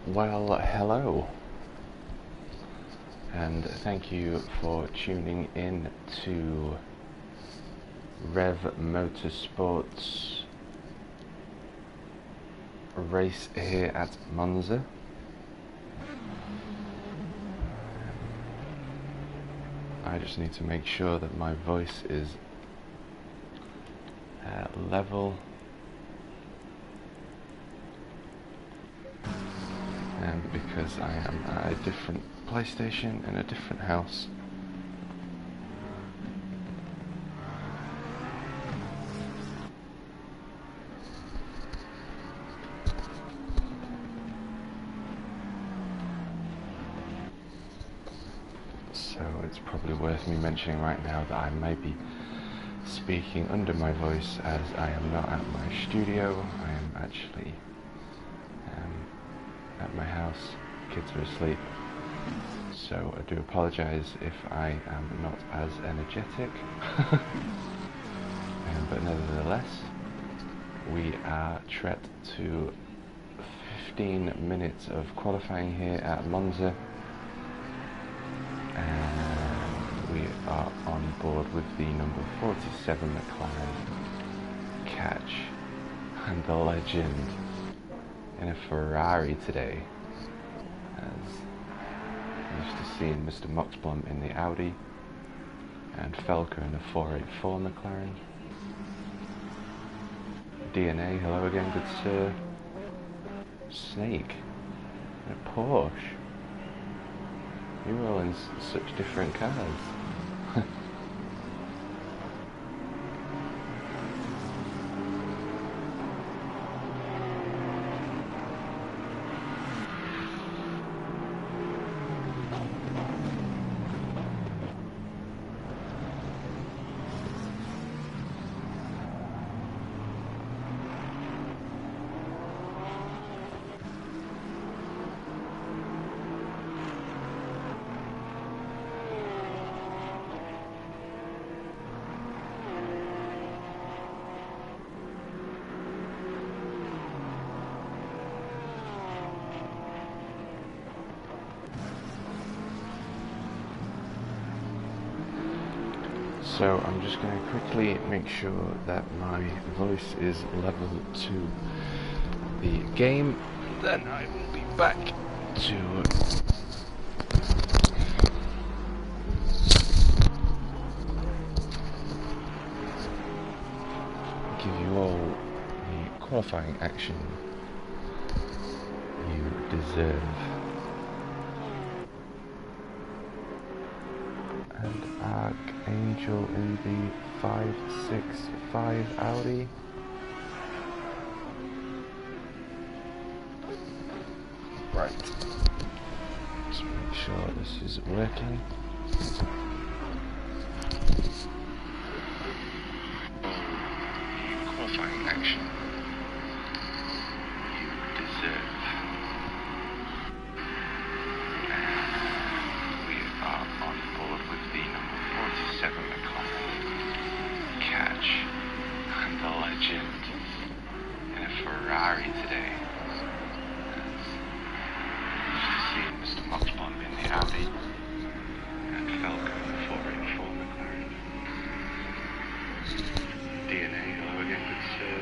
Well, hello, and thank you for tuning in to REV Motorsport's race here at Monza. I just need to make sure that my voice is level, because I am at a different PlayStation in a different house. So it's probably worth me mentioning right now that I may be speaking under my voice, as I am not at my studio. I am actually at my house. Kids are asleep, so I do apologise if I am not as energetic. But nevertheless, we are tread to 15 minutes of qualifying here at Monza, and we are on board with the number 47 McLaren Catch, and the legend in a Ferrari today, as I'm used to seeing Mr. Moxblom in the Audi and Felker in the 484 McLaren. DNA, hello again, good sir. Snake in a Porsche. You're all in such different cars. So I'm just going to quickly make sure that my voice is level to the game, then I will be back to give you all the qualifying action you deserve. And Archangel in the 565 Audi. Right. Let's make sure this is working. Qualifying action you deserve. We are on board with the number 47 McLaren Catch, and the legend in a Ferrari today. Seeing Mr. Moxblom in the Audi and Felker in the 484 McLaren. DNA, hello again, good sir.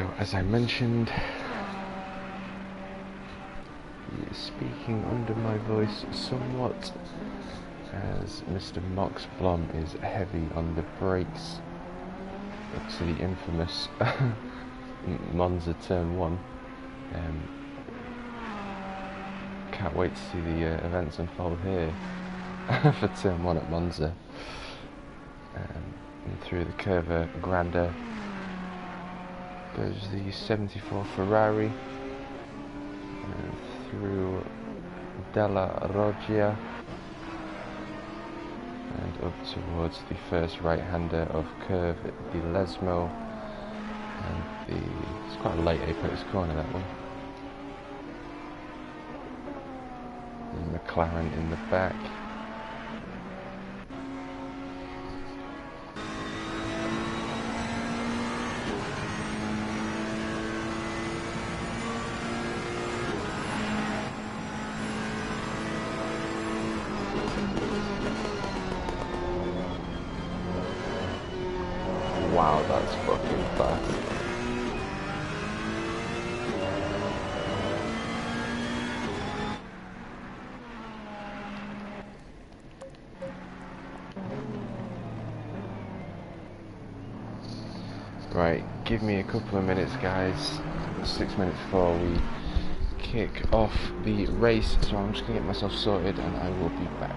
So, as I mentioned, he is speaking under my voice somewhat, as Mr. Mox Blom is heavy on the brakes up to the infamous Monza Turn 1. Can't wait to see the events unfold here for Turn 1 at Monza. And through the Curva Grande goes the 74 Ferrari, and through Della Roggia and up towards the first right-hander of Curve di Lesmo, and it's quite a late apex corner, that one. The McLaren in the back. Wow, that's fucking fast. Right, give me a couple of minutes, guys. 6 minutes before we kick off the race, so I'm just gonna get myself sorted and I will be back.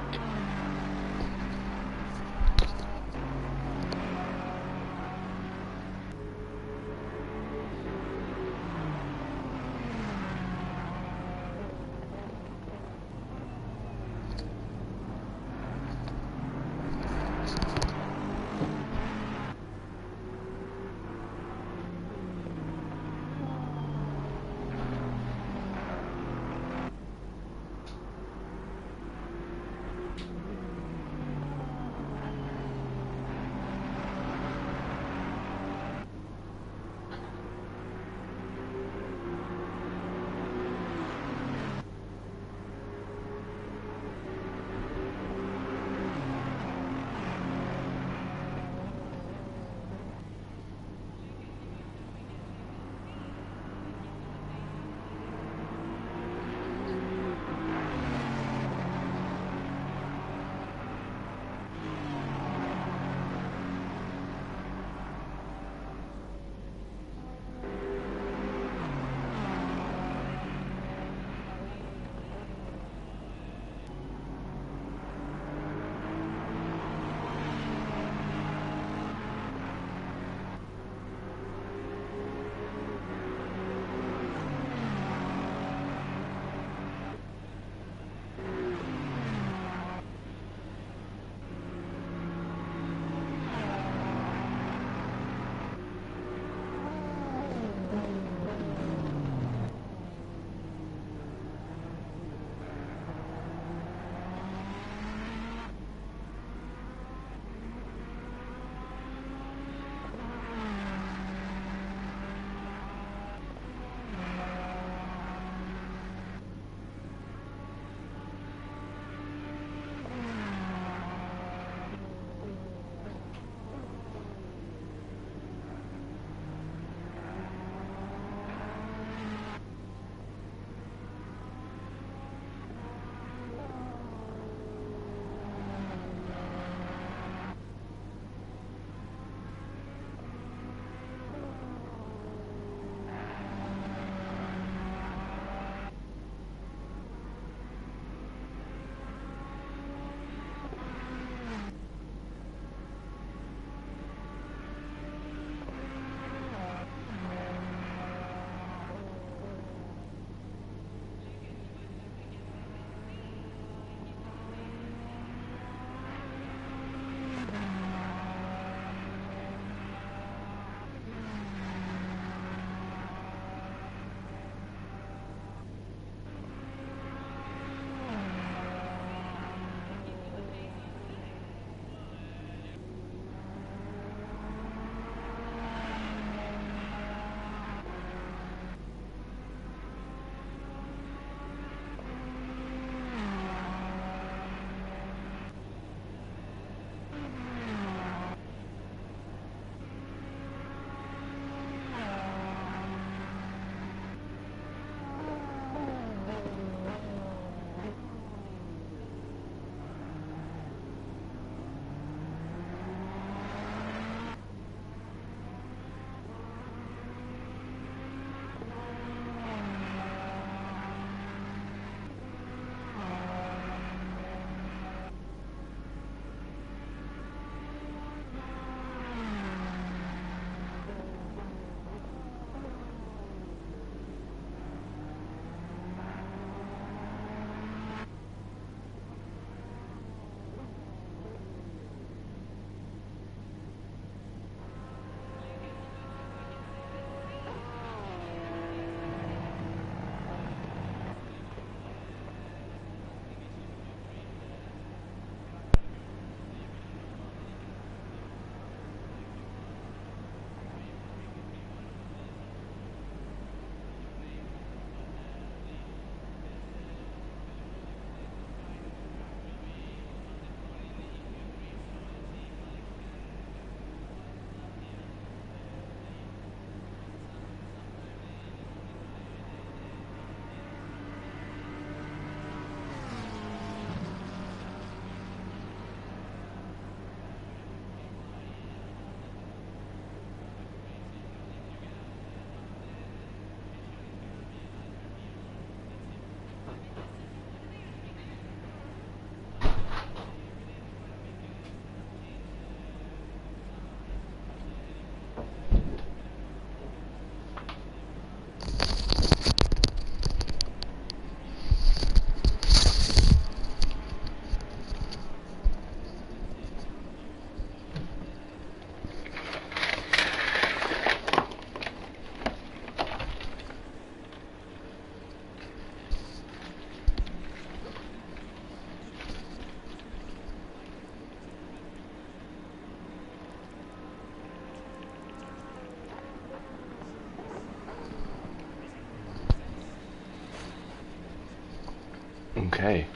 Okay.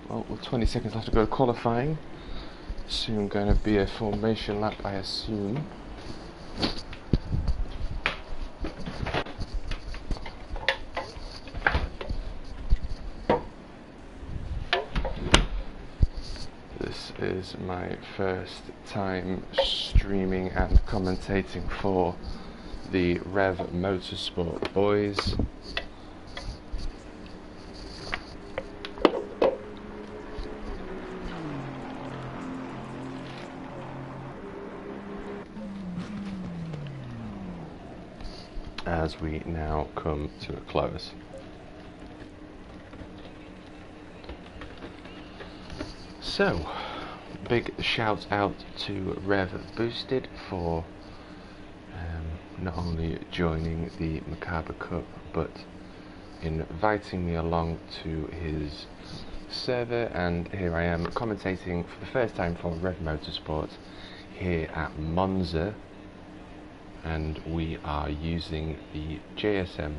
Well, with 20 seconds left to go to qualifying. Soon going to be a formation lap, I assume. This is my first time streaming and commentating for the REV Motorsport boys. As we now come to a close. So, big shout out to REV Boosted for not only joining the Macabre Cup, but inviting me along to his server, and here I am commentating for the first time for REV Motorsport here at Monza, and we are using the JSM.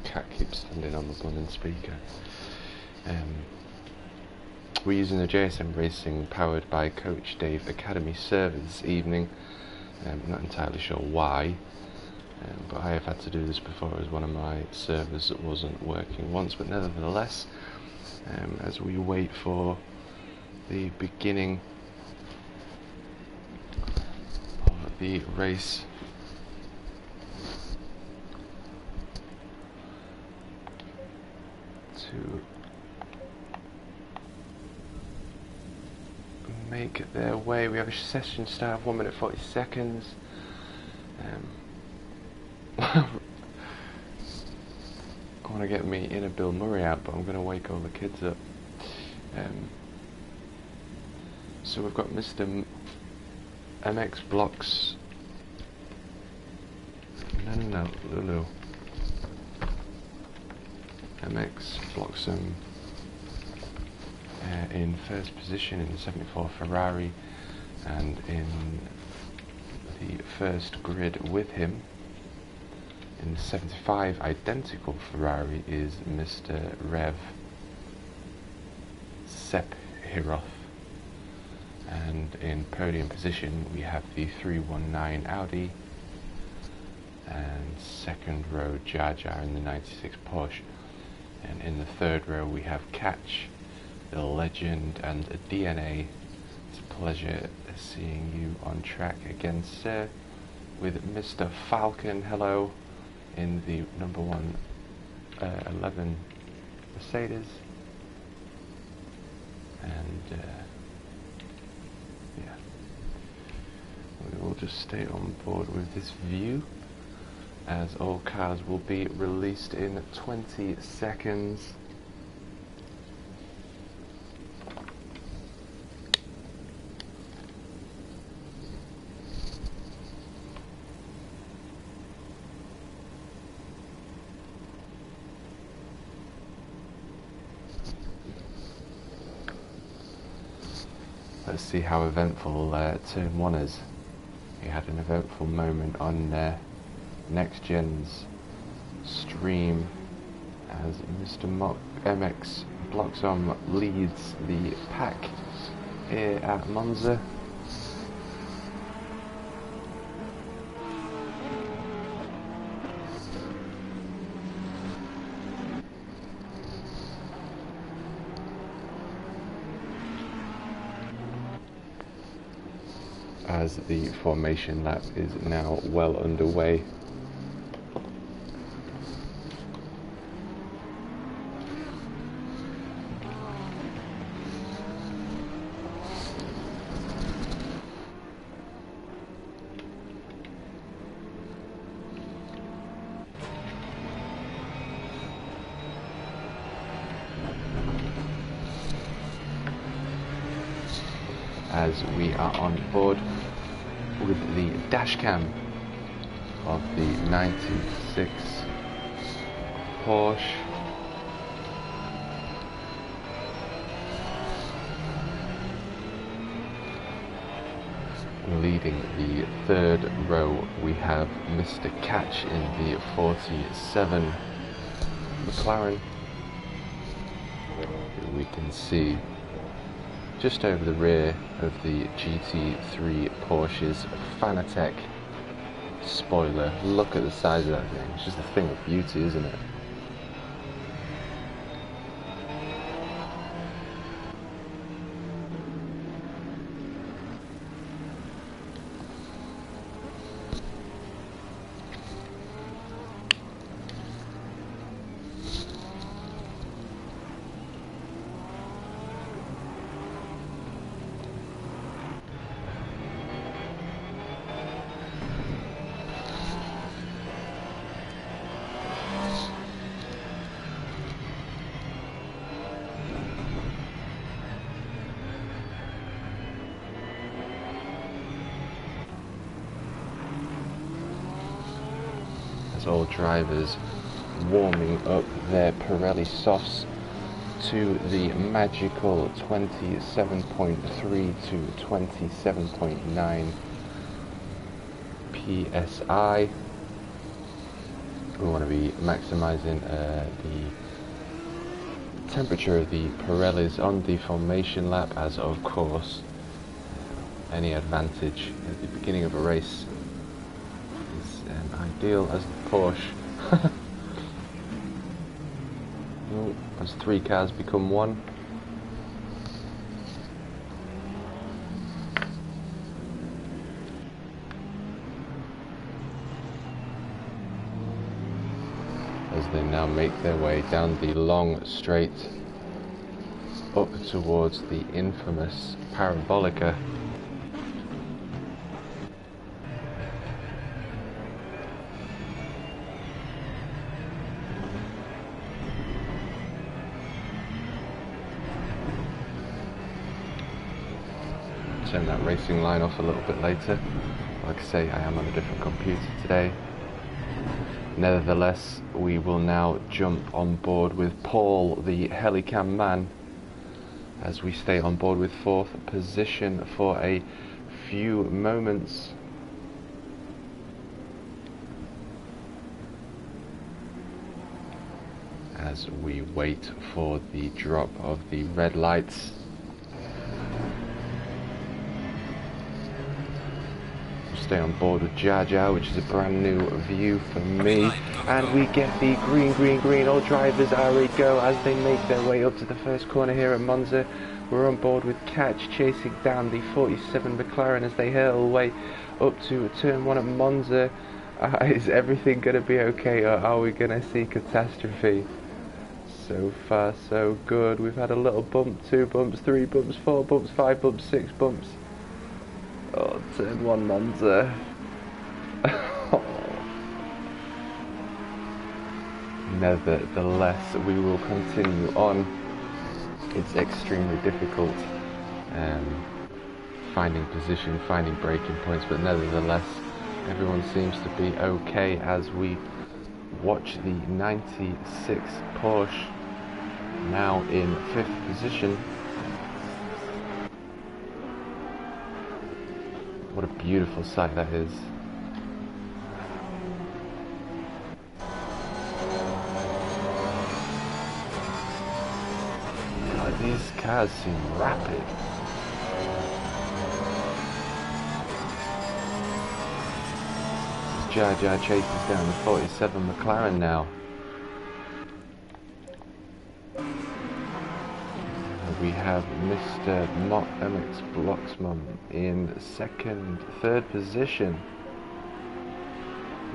Cat keeps standing on the blooming speaker. We're using the JSM Racing powered by Coach Dave Academy server this evening. I'm not entirely sure why, but I have had to do this before as one of my servers that wasn't working once, but nevertheless, as we wait for the beginning of the race, to make their way. We have a session start of 1 minute 40 seconds. I want to get me inner Bill Murray out, but I'm going to wake all the kids up. So we've got Mr. MX Blocks. No, Lulu. MX blocks them in first position in the 74 Ferrari, and in the first grid with him in the 75 identical Ferrari is Mr. Rev Sephiroth, and in podium position we have the 319 Audi, and second row Jar Jar in the 96 Porsche. And in the third row we have Catch, the Legend, and a DNA. It's a pleasure seeing you on track again, sir, with Mr. Falcon, hello, in the number 11 Mercedes. And yeah, we will just stay on board with this view, as all cars will be released in 20 seconds. Let's see how eventful Turn 1 is. We had an eventful moment on Next Gen's stream as Mr. MX Bloxom leads the pack here at Monza. As the formation lap is now well underway. As we are on board with the dash cam of the 96 Porsche. Leading the third row, we have Mr. Catch in the 47 McLaren. We can see just over the rear of the GT3 Porsche's Fanatec spoiler. Look at the size of that thing. It's just a thing of beauty, isn't it? All drivers warming up their Pirelli softs to the magical 27.3 to 27.9 psi. We want to be maximizing the temperature of the Pirellis on the formation lap, as of course any advantage at the beginning of a race is ideal as the Porsche. Oh, as three cars become one. As they now make their way down the long straight up towards the infamous Parabolica. Turn that racing line off a little bit later. Like I say, I am on a different computer today. Nevertheless, we will now jump on board with Paul, the Helicam man, as we stay on board with fourth position for a few moments. As we wait for the drop of the red lights. Stay on board with Jar Jar, which is a brand new view for me, and we get the green. All drivers are a go as they make their way up to the first corner here at Monza. We're on board with Catch chasing down the 47 McLaren as they hurtle away up to turn 1 at Monza. Is everything going to be okay, or are we going to see catastrophe? So far so good. We've had a little bump, 2 bumps, 3 bumps, 4 bumps, 5 bumps, 6 bumps. Oh, turn 1 Monza. Nevertheless, we will continue on. It's extremely difficult finding position, finding braking points, but nevertheless, everyone seems to be okay as we watch the 96 Porsche now in 5th position. What a beautiful sight that is. God, these cars seem rapid. Jar Jar chases down the 47 McLaren now. We have Mr. Mott MX Blocksman in third position.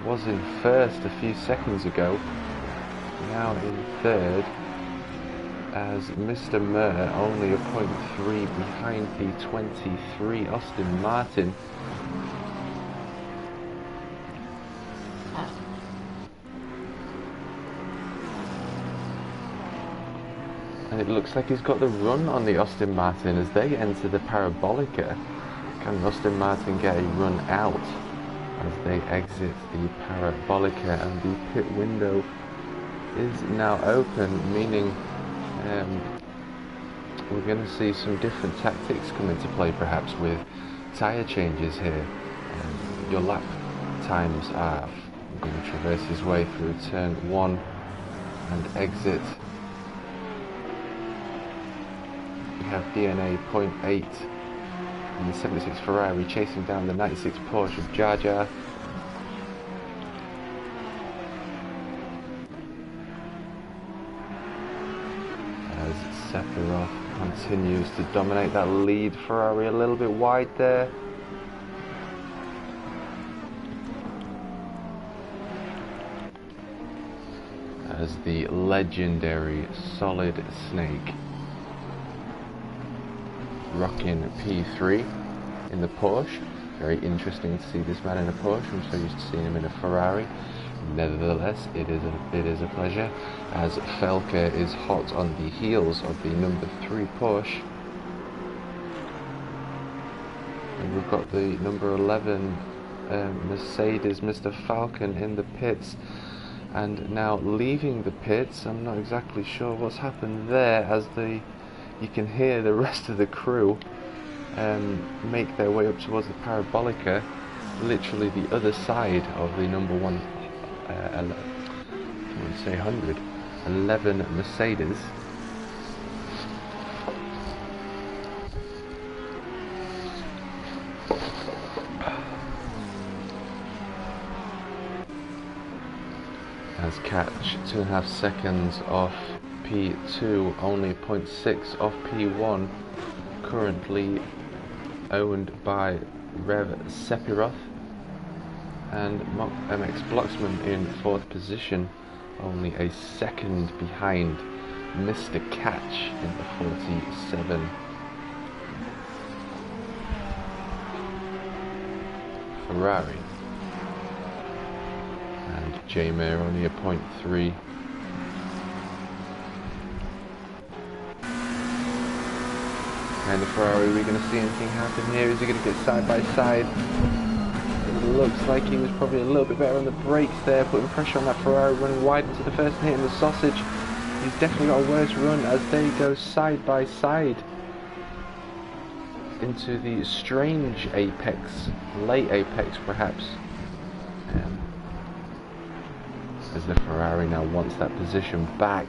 Was in first a few seconds ago. Now in third, as Mr. Murr only a 0.3 behind the 23 Aston Martin. And it looks like he's got the run on the Aston Martin as they enter the Parabolica. Can Aston Martin get a run out as they exit the Parabolica? And the pit window is now open, meaning we're going to see some different tactics come into play, perhaps with tyre changes here. Your lap times are going to traverse his way through turn 1 and exit. We have DNA 0.8 in the 76 Ferrari chasing down the 96 Porsche of Jar Jar. As Sephiroth continues to dominate that lead. Ferrari a little bit wide there. As the legendary Solid Snake rocking P3 in the Porsche. Very interesting to see this man in a Porsche. I'm so used to seeing him in a Ferrari. Nevertheless, it is a pleasure, as Felker is hot on the heels of the number 3 Porsche. And we've got the number 11 Mercedes, Mr. Falcon, in the pits. And now leaving the pits. I'm not exactly sure what's happened there, as you can hear the rest of the crew make their way up towards the Parabolica, literally the other side of the number 1 I would say 11 Mercedes. As catch 2.5 seconds off P2, only 0.6 off P1, currently owned by REV Sephiroth. And MX Blocksman in 4th position, only a second behind Mr. Catch in the 47 Ferrari. And J-Mayer only a 0.3. And the Ferrari, are we going to see anything happen here? Is he going to get side by side? It looks like he was probably a little bit better on the brakes there, putting pressure on that Ferrari, running wide into the first and hitting the sausage. He's definitely got a worse run as they go side by side into the strange apex, late apex perhaps. As the Ferrari now wants that position back.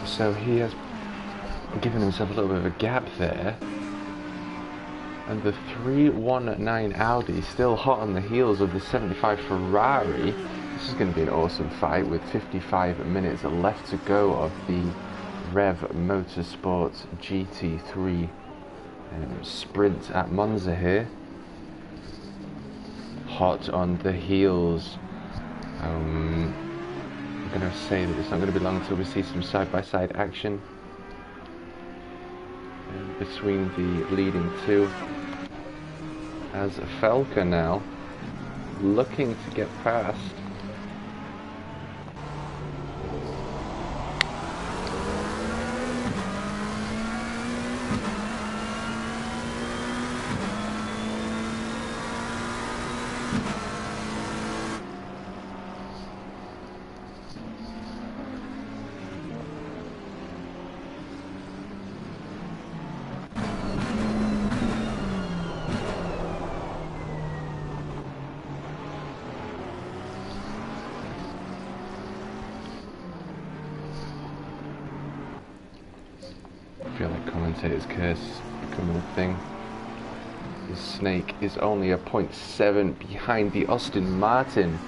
So he has given himself a little bit of a gap there. And the 319 Audi still hot on the heels of the 75 Ferrari. This is going to be an awesome fight with 55 minutes left to go of the REV Motorsport GT3 sprint at Monza here. Hot on the heels. I'm going to say that it's not going to be long until we see some side-by-side action between the leading two, as Felker now looking to get past. I feel like commentator's curse is becoming a thing. The Snake is only a 0.7 behind the Aston Martin.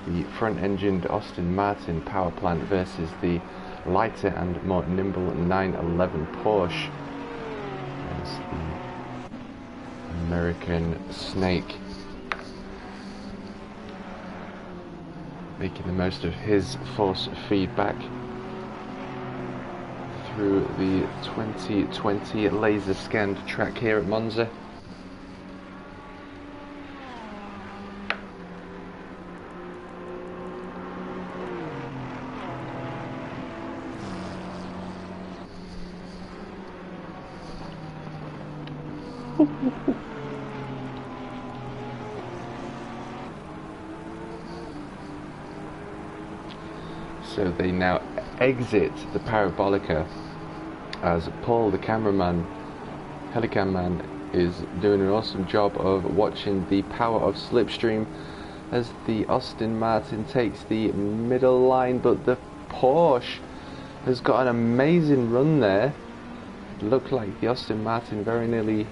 The front-engined Aston Martin power plant versus the lighter and more nimble 911 Porsche. There's the American Snake making the most of his force feedback through the 2020 laser scanned track here at Monza. So they now exit the Parabolica as Paul, the cameraman, Helicam man, is doing an awesome job of watching the power of slipstream as the Aston Martin takes the middle line, but the Porsche has got an amazing run there. It looked like the Aston Martin very nearly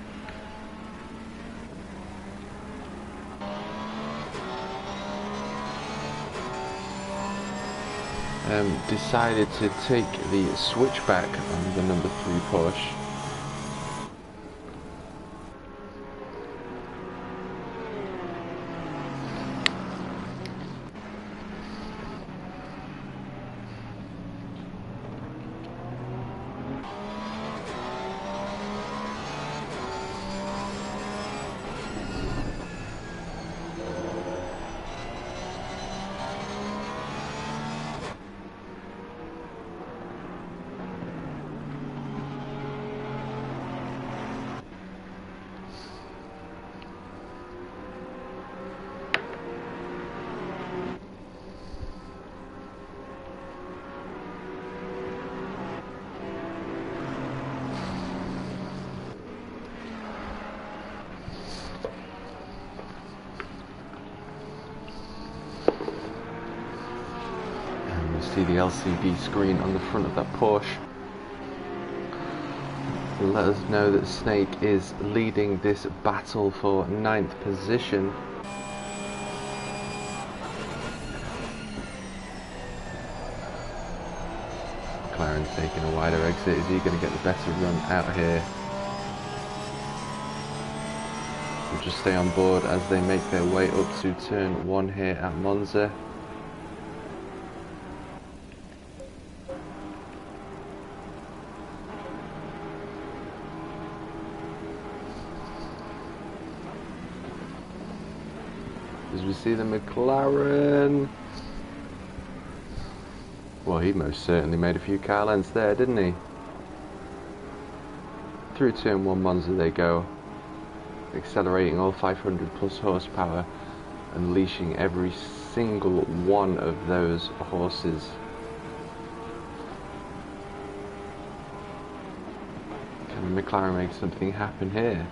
decided to take the switchback on the number 3 Porsche. See the LCD screen on the front of that Porsche. Let us know that Snake is leading this battle for 9th position. McLaren's taking a wider exit. Is he going to get the better run out here? We'll just stay on board as they make their way up to turn 1 here at Monza. As we see the McLaren. Well, he most certainly made a few car lengths there, didn't he? Through turn 1 Monza they go, accelerating all 500 plus horsepower, unleashing every single one of those horses. Can McLaren make something happen here?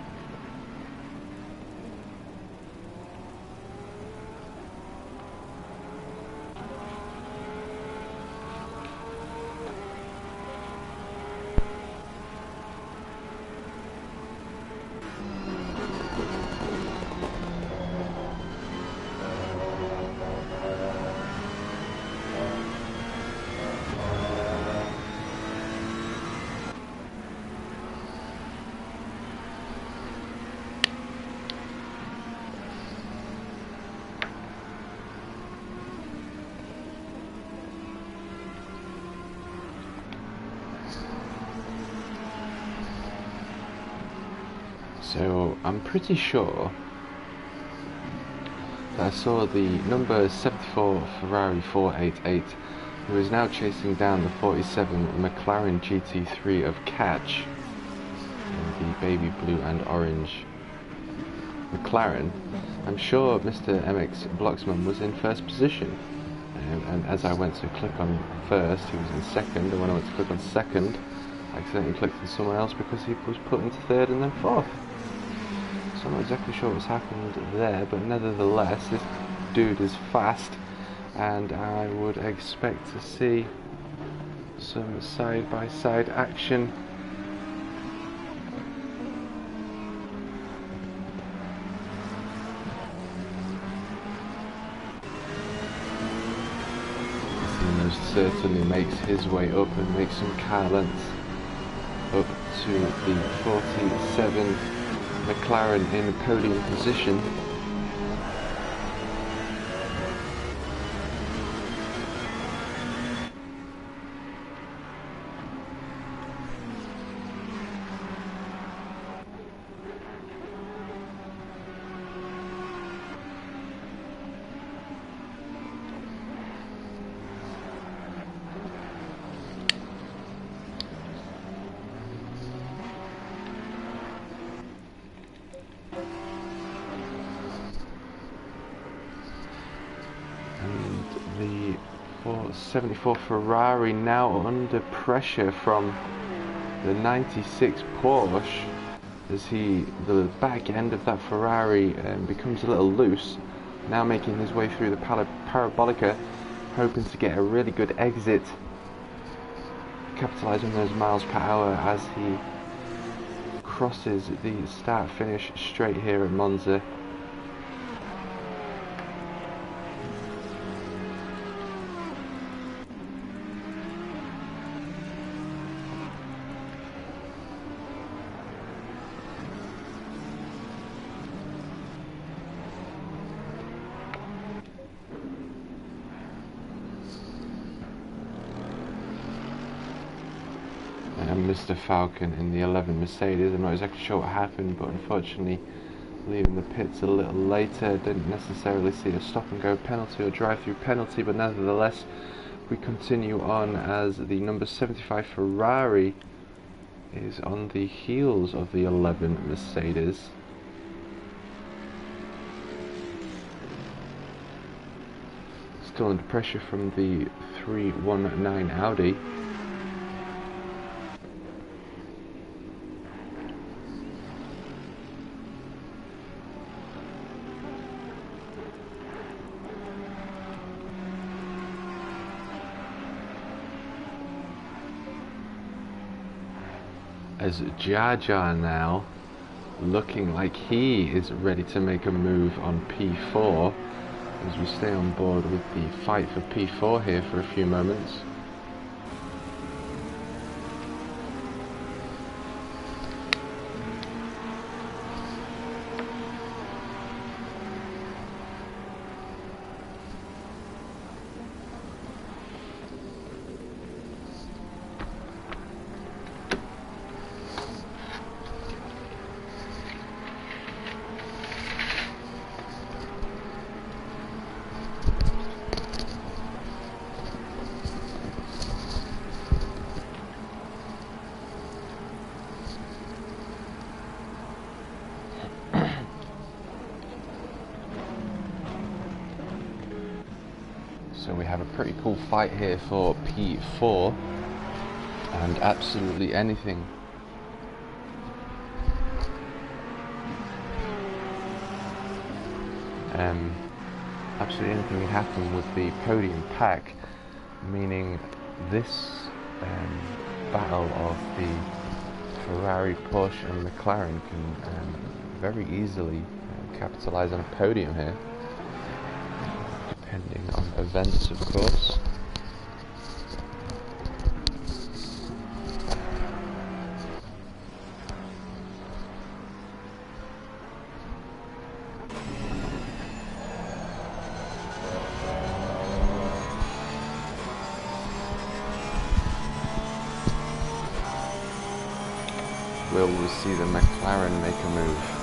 So I'm pretty sure that I saw the number 74 Ferrari 488, who is now chasing down the 47 McLaren GT3 of Catch in the baby blue and orange McLaren. I'm sure Mr. MX Blocksman was in first position, and as I went to click on first, he was in second, and when I went to click on second, I accidentally clicked on someone else because he was put into third and then fourth. So I'm not exactly sure what's happened there, but nevertheless, this dude is fast, and I would expect to see some side-by-side action. He most certainly makes his way up and makes some car lengths up to the 47 McLaren in podium position. the 474 Ferrari now under pressure from the 96 Porsche, as the back end of that Ferrari becomes a little loose, now making his way through the parabolica, hoping to get a really good exit, capitalise on those miles per hour as he crosses the start finish straight here at Monza. And Mr. Falcon in the 11 Mercedes. I'm not exactly sure what happened, but unfortunately leaving the pits a little later, didn't necessarily see a stop and go penalty or drive through penalty, but nevertheless we continue on as the number 75 Ferrari is on the heels of the 11 Mercedes. Still under pressure from the 319 Audi. As Jar Jar now looking like he is ready to make a move on P4, as we stay on board with the fight for P4 here for a few moments. So we have a pretty cool fight here for P4, and absolutely anything. Absolutely anything can happen with the podium pack, meaning this battle of the Ferrari, Porsche and McLaren can very easily capitalise on a podium here. Depending on events, of course. Will we see the McLaren make a move?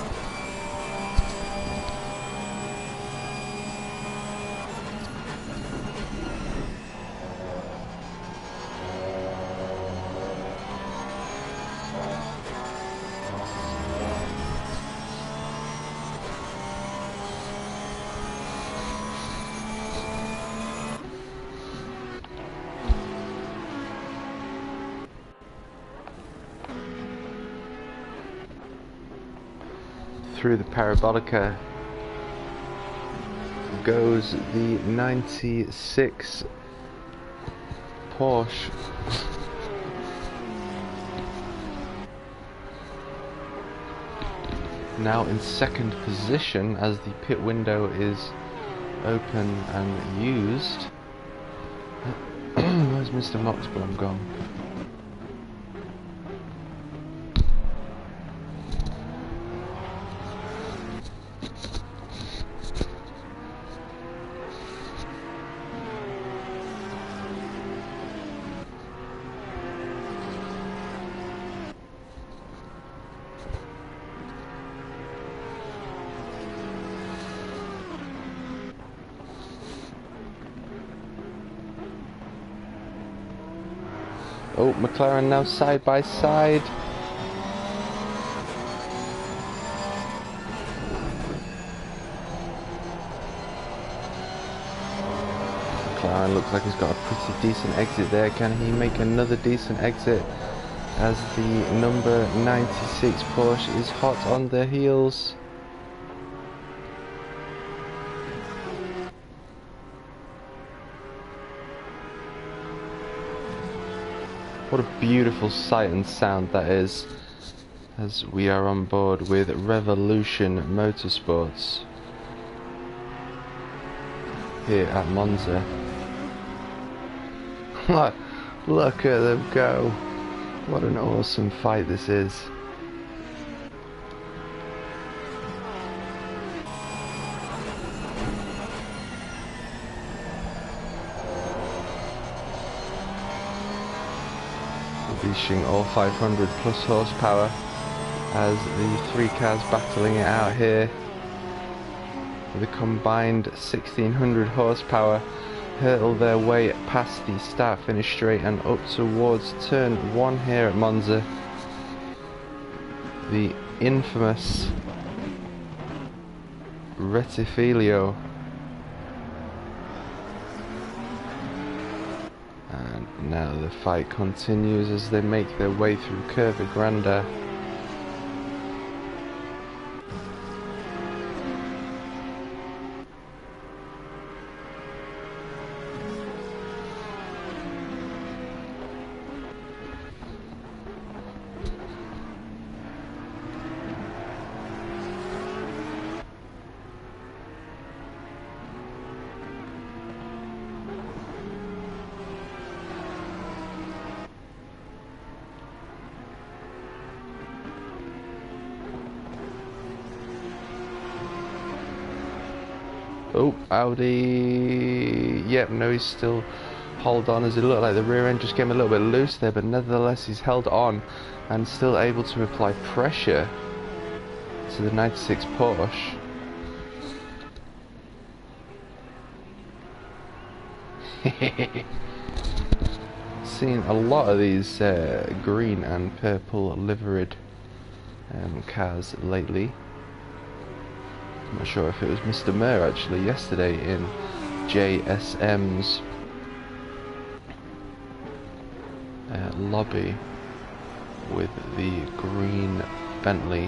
Through the parabolica goes the 96 Porsche. Now in second position as the pit window is open and used. Where's Mr. Moxbomb gone? Oh, McLaren now side by side. McLaren looks like he's got a pretty decent exit there. Can he make another decent exit as the number 96 Porsche is hot on the heels? What a beautiful sight and sound that is, as we are on board with Revolution Motorsports here at Monza. Look at them go. What an awesome fight this is. Unleashing all 500 plus horsepower as the three cars battling it out here. With a combined 1600 horsepower, hurtle their way past the start finish straight and up towards turn 1 here at Monza. The infamous Rettifilio. And now the fight continues as they make their way through Curva Grande. Oh, Audi. Yep, no, he's still hold on, as it looked like the rear end just came a little bit loose there, but nevertheless he's held on and still able to apply pressure to the 96 Porsche. Seen a lot of these green and purple liveried cars lately. I'm not sure if it was Mr. Murr actually yesterday in JSM's lobby with the green Bentley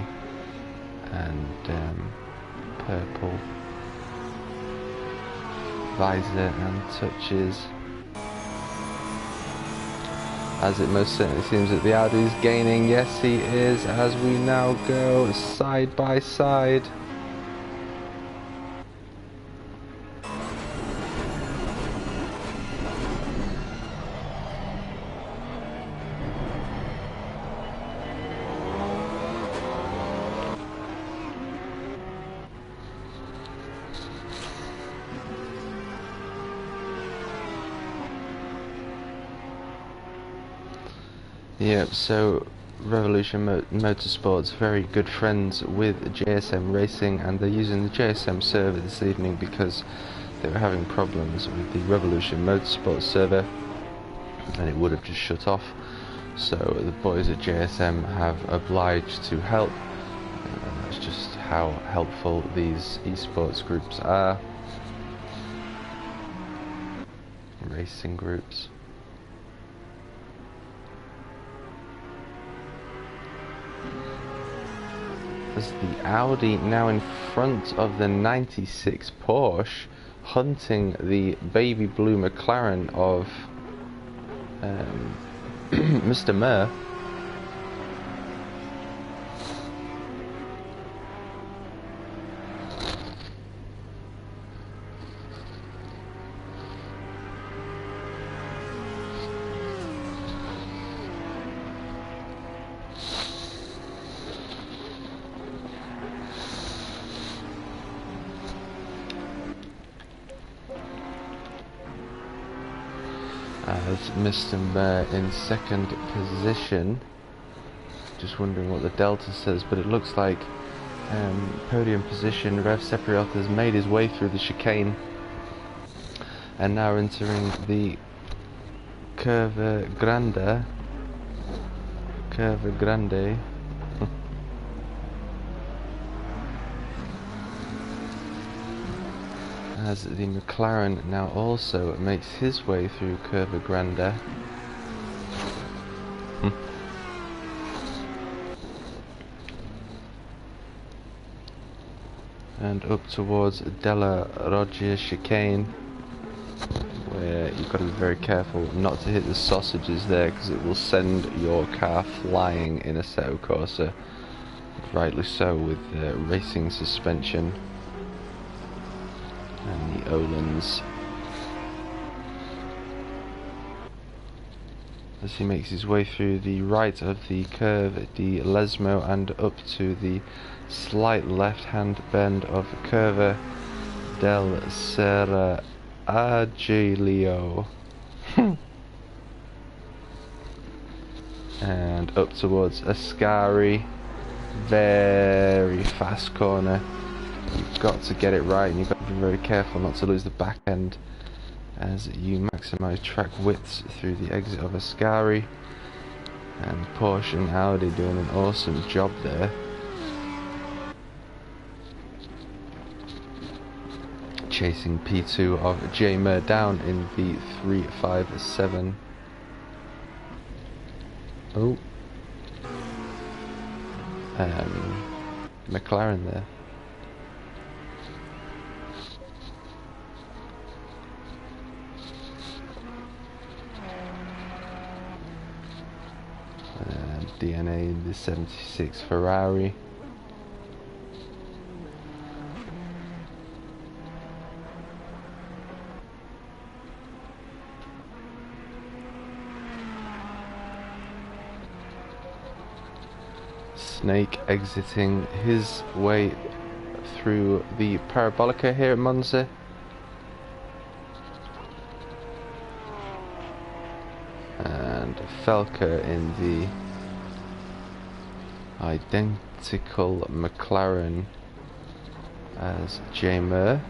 and purple visor and touches. As it most certainly seems that the Audi is gaining. Yes, he is, as we now go side by side. Yep, so Revolution Motorsports, very good friends with JSM Racing, and they're using the JSM server this evening because they were having problems with the Revolution Motorsports server and it would have just shut off. So the boys at JSM have obliged to help, and that's just how helpful these esports groups are, racing groups. As the Audi now in front of the 96 Porsche, hunting the baby blue McLaren of Mr. Murr. As Mr. Murr in second position. Just wondering what the delta says, but it looks like podium position. REV has made his way through the chicane and now entering the Curva Grande. as the McLaren now also makes his way through Curva Grande. And up towards Della Roggia chicane, where you've got to be very careful not to hit the sausages there, because it will send your car flying in Assetto Corsa. Rightly so, with racing suspension and the Öhlins. As he makes his way through the right of the Curve di Lesmo and up to the slight left-hand bend of Curva del Seraglio. And up towards Ascari. Very fast corner. You've got to get it right, and you've got to be very careful not to lose the back end as you maximise track widths through the exit of Ascari. And Porsche and Audi doing an awesome job there. Chasing P2 of Jamer down in the 357. Oh. McLaren there. DNA in the 76 Ferrari. Snake exiting his way through the Parabolica here at Monza. And Felker in the identical McLaren as Jamer.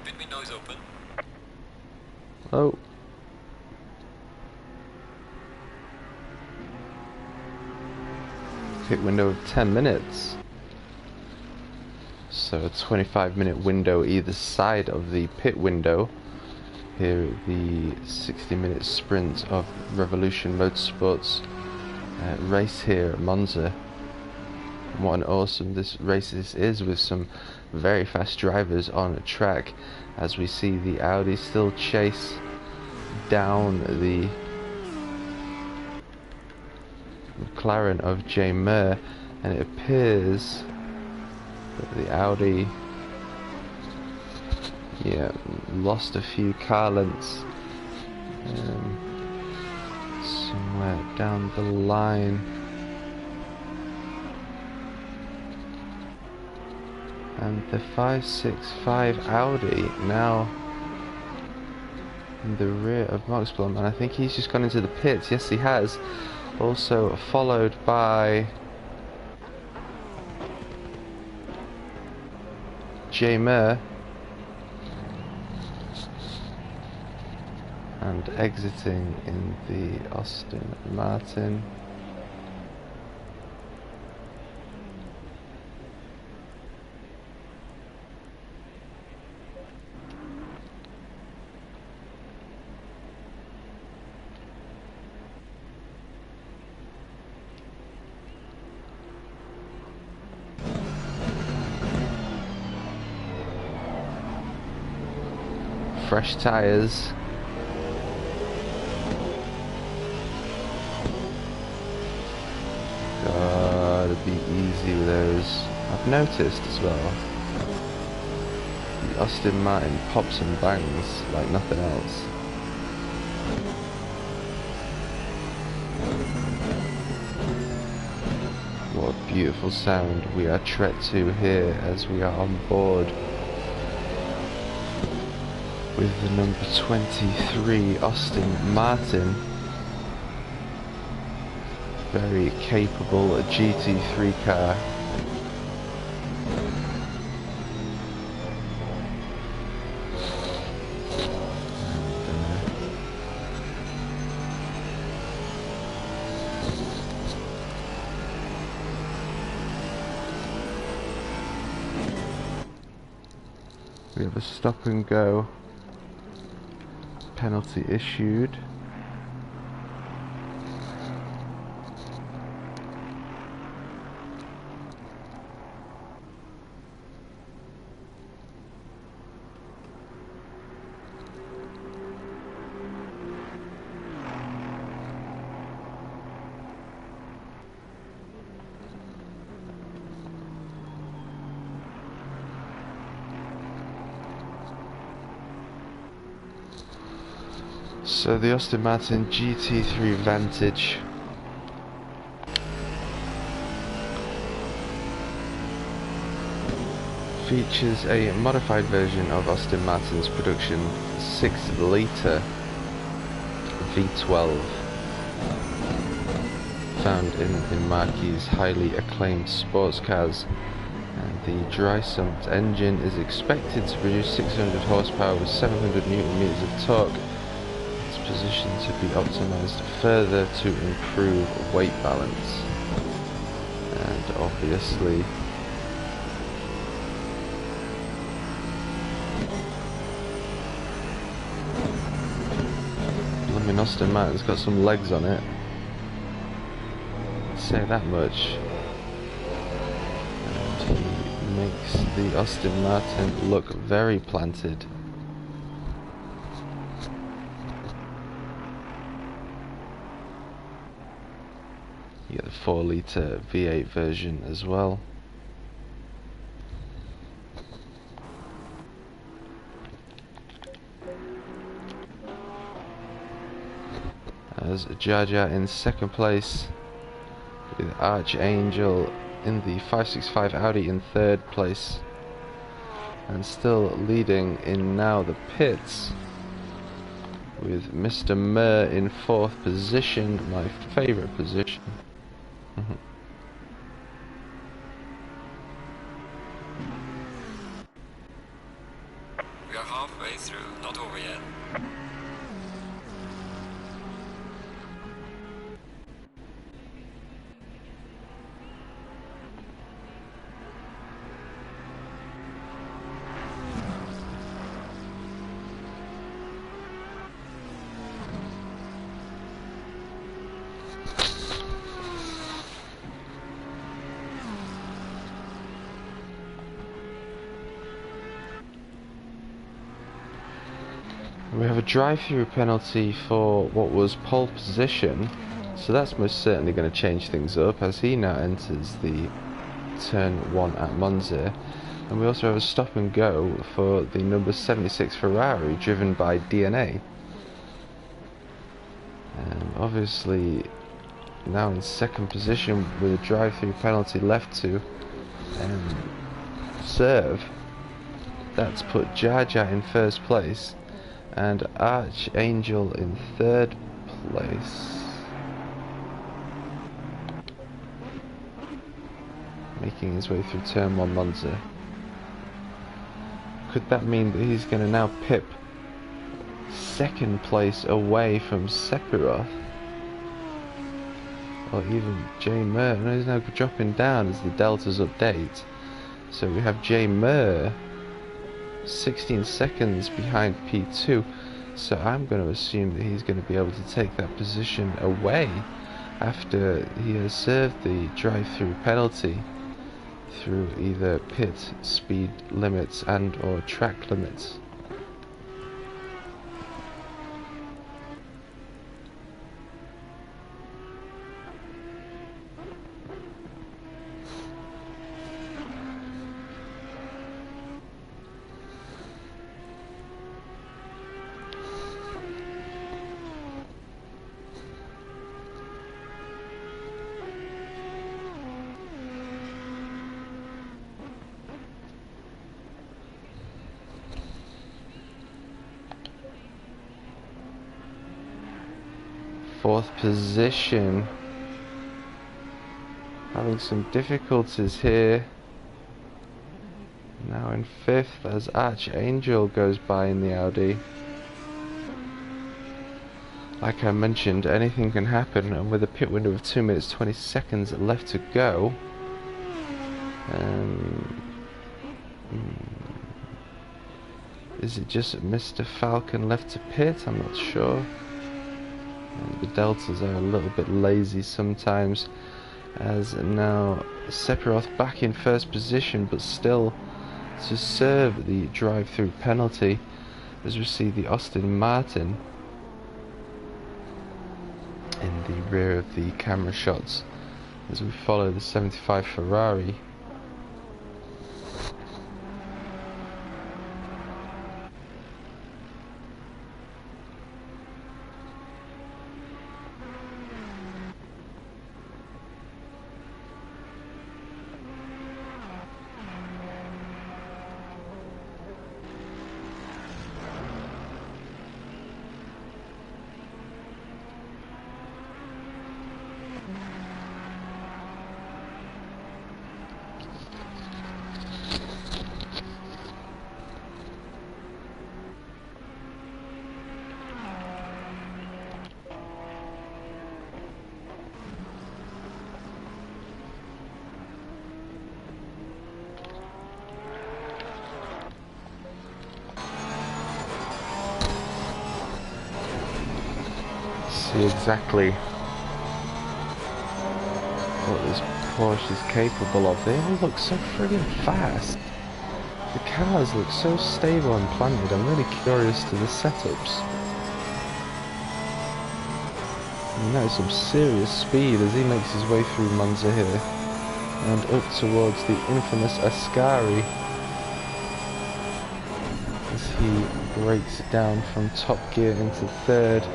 Pit window is open. Oh. Pit window of 10 minutes. So a 25-minute window either side of the pit window. Here at the 60-minute sprint of Revolution Motorsports race here at Monza. And what an awesome race this is, with some very fast drivers on the track, as we see the Audi still chase down the McLaren of Jamer, and it appears that the Audi lost a few car lengths somewhere down the line. And the 565 Audi now in the rear of Motorsport, and I think he's just gone into the pits. Yes, he has. Also followed by Jamer, and exiting in the Aston Martin. Fresh tyres. Gotta be easy with those. I've noticed as well, the Aston Martin pops and bangs like nothing else. What a beautiful sound we are tread to here as we are on board with the number 23 Aston Martin. Very capable GT3 car. We have a stop and go. Penalty issued. So the Aston Martin GT3 Vantage features a modified version of Aston Martin's production 6-litre V12 found in Marquis' highly acclaimed sports cars. And the dry-sumped engine is expected to produce 600 horsepower with 700 newton meters of torque. It's positioned to be optimized further to improve weight balance. And obviously blooming Aston Martin's got some legs on it. I'd say that much. And he makes the Aston Martin look very planted. You get the 4-litre V8 version as well. As Jar Jar in second place, with Archangel in the 565 Audi in third place, and still leading in now the pits, with Mr. Murr in fourth position, my favourite position. We are halfway through, not over yet. We have a drive-through penalty for what was pole position, so that's most certainly going to change things up as he now enters the turn 1 at Monza. And we also have a stop and go for the number 76 Ferrari driven by DNA. And obviously now in second position with a drive-through penalty left to serve. That's put Jar Jar in first place and Archangel in third place, making his way through turn 1 Monza. Could that mean that he's going to now pip second place away from Sephiroth, or even J Murr? No, he's now dropping down as the deltas update. So we have J Murr 16 seconds behind P2, so I'm going to assume that he's going to be able to take that position away after he has served the drive-through penalty through either pit speed limits and or track limits. Fourth position, having some difficulties here. Now in fifth as Archangel goes by in the Audi. Like I mentioned, anything can happen, and with a pit window of 2 minutes 20 seconds left to go, Is it just Mr. Falcon left to pit? I'm not sure. And the Deltas are a little bit lazy sometimes, as now Sephiroth back in first position, but still to serve the drive-through penalty, as we see the Aston Martin in the rear of the camera shots as we follow the 75 Ferrari. See exactly what this Porsche is capable of. They all look so friggin' fast. The cars look so stable and planted. I'm really curious to the setups. And that is some serious speed as he makes his way through Monza here and up towards the infamous Ascari as he breaks down from top gear into third.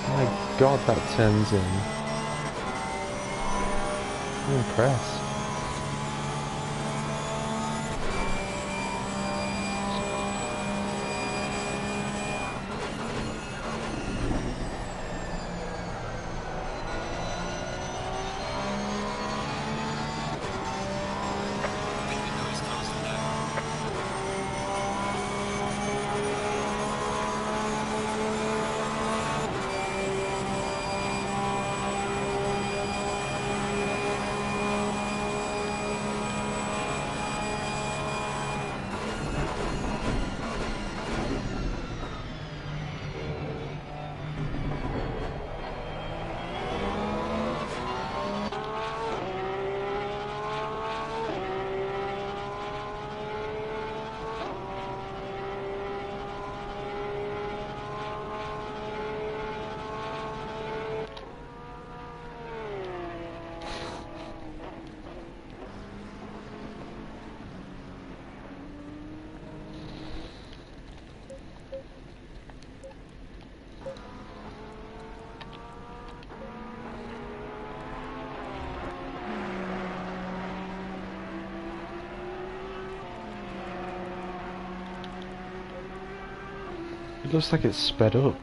My God, that turns in. I'm impressed. It looks like it's sped up.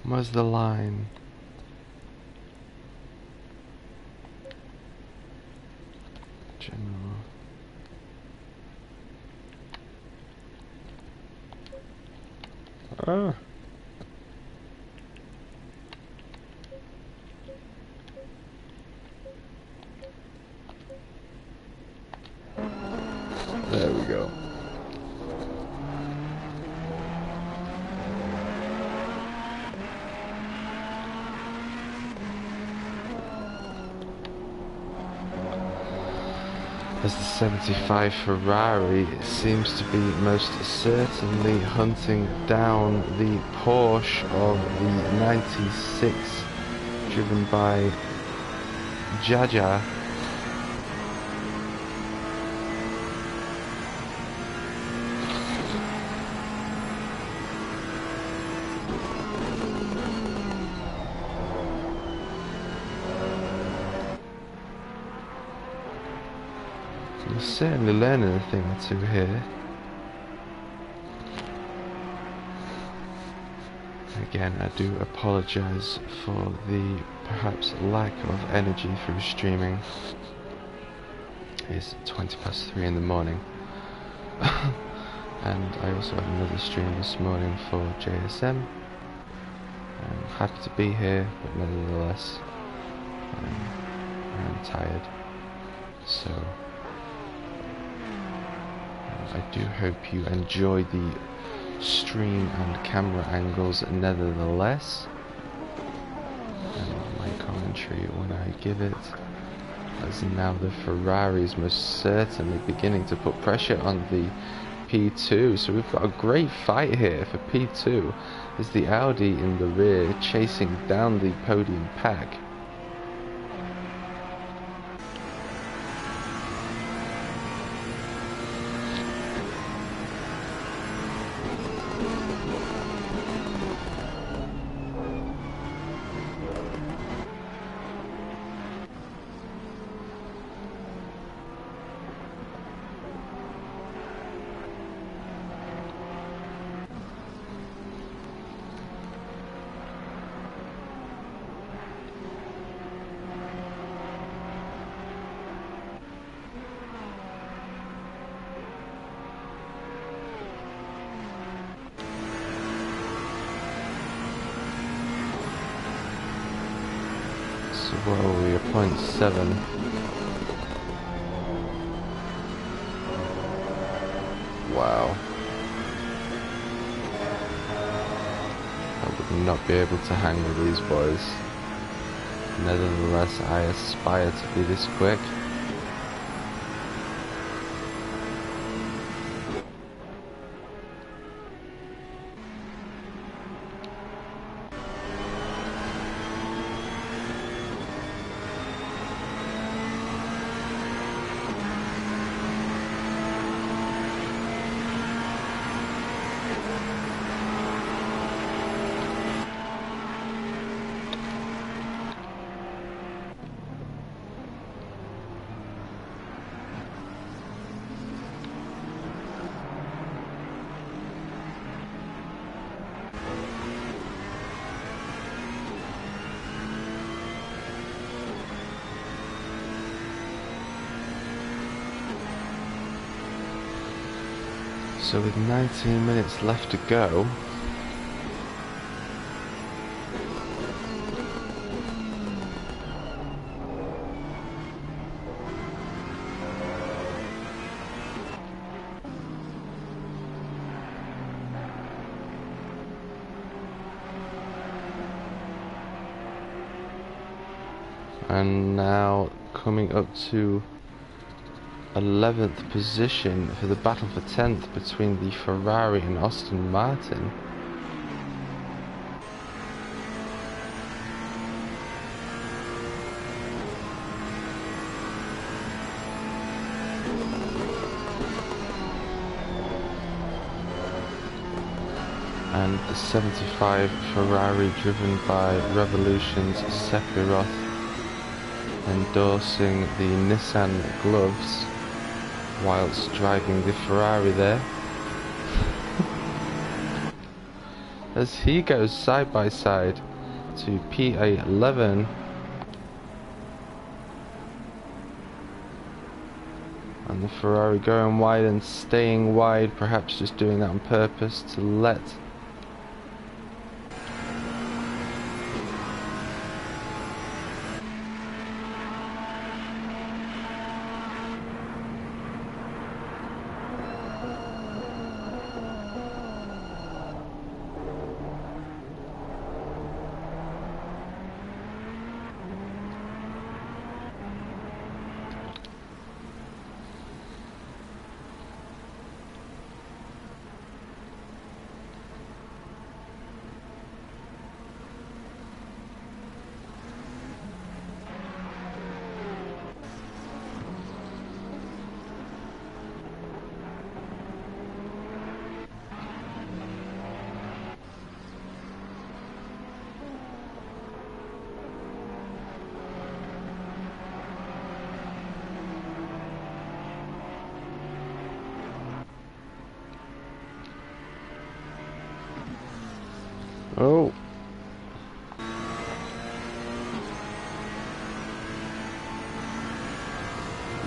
Where's the line? General. Ah. There we go. As the 75 Ferrari seems to be most certainly hunting down the Porsche of the 96 driven by Jaja. We're certainly learning a thing or two here. Again, I do apologise for the perhaps lack of energy through streaming. It's 3 in the morning. And I also had another stream this morning for JSM. I'm happy to be here, but nevertheless, I'm tired. So, I do hope you enjoy the stream and camera angles nevertheless. And my commentary when I give it. As now the Ferrari is most certainly beginning to put pressure on the P2, so we've got a great fight here for P2 as the Audi in the rear chasing down the podium pack. So what are we, a 0.7? Wow. I would not be able to hang with these boys. Nevertheless, I aspire to be this quick. So with 19 minutes left to go, and now coming up to 11th position for the battle for 10th between the Ferrari and Aston Martin. And the 75 Ferrari driven by Revolution's Sephiroth endorsing the Nissan gloves whilst driving the Ferrari there. As he goes side by side to P11. And the Ferrari going wide and staying wide, perhaps just doing that on purpose to let Oh. A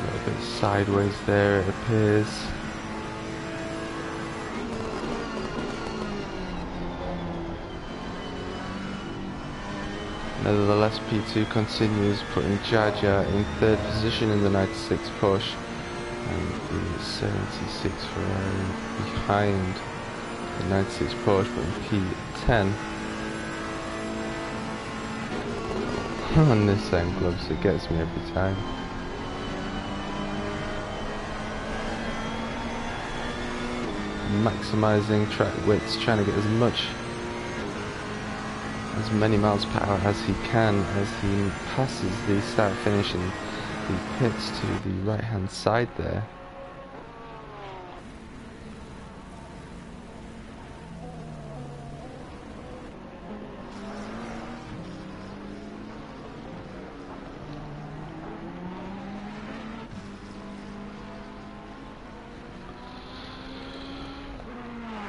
little bit sideways there, it appears. Nevertheless, P2 continues, putting Jaja in third position in the 96 Porsche, and the 76 Ferrari behind the 96 Porsche, but in P10. On this angle, it gets me every time. Maximising track widths, trying to get as many miles per hour as he can as he passes the start finish and the pits to the right hand side there.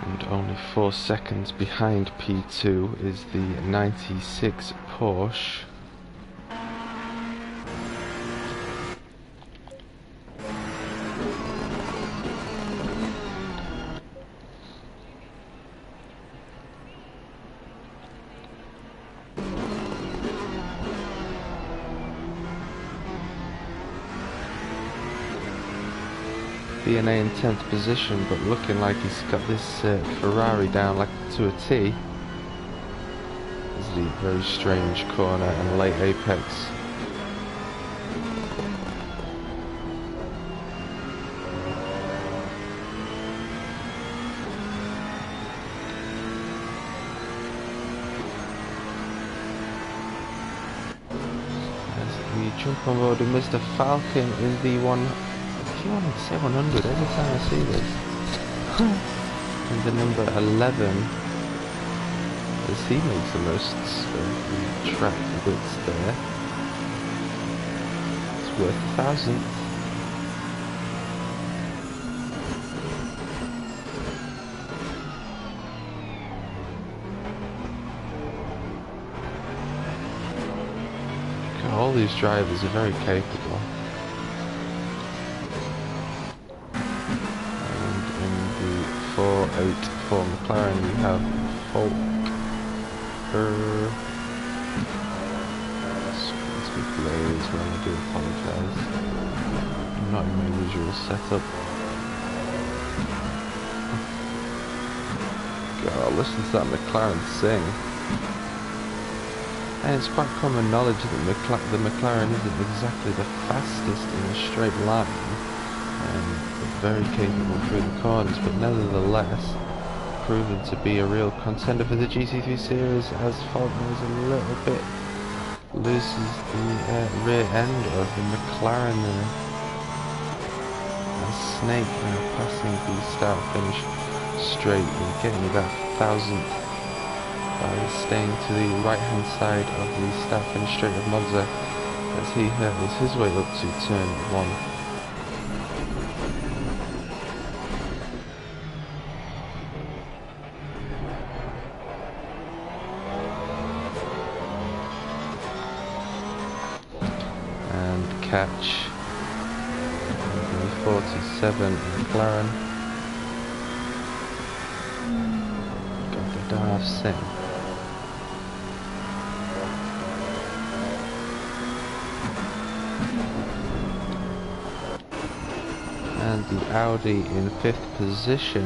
And only 4 seconds behind P2 is the 96 Porsche. DNA in 10th position, but looking like he's got this Ferrari down like to a T. This is the very strange corner and late apex. As we jump on board with Mr. Falcon in the I want to say 100 every time I see this. And the number 11, as he makes the most of the track widths there. It's worth 1,000. All these drivers are very capable. And in the 484 McLaren we have Let's be blurry as well, I do apologise. I'm not in my usual setup. God, listen to that McLaren sing. And it's quite common knowledge that the McLaren isn't exactly the fastest in a straight line, but very capable through the corners, but nevertheless proven to be a real contender for the GT3 series, as Falcon is a little bit loses the rear end of the McLaren there. And Snake now passing the start finish straight and getting that 1,000th by staying to the right hand side of the start finish straight of Monza as he hurdles his way up to turn 1. And catch the 47 McLaren. Got the Darth Sim. And the Audi in 5th position.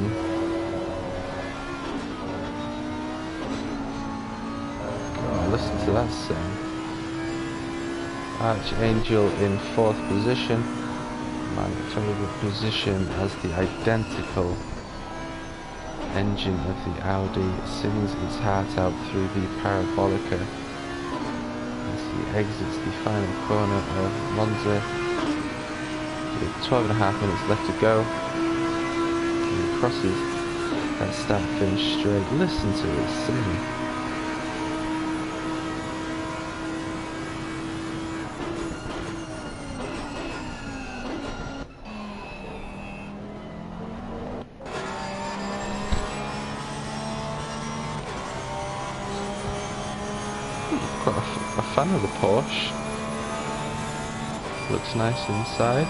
God, listen to that sing. Archangel in 4th position. My favourite position, as the identical engine of the Audi sings its heart out through the parabolica as he exits the final corner of Monza. 12.5 minutes left to go. And he crosses that start finish straight. Listen to it sing. quite a fan of the Porsche. Looks nice inside.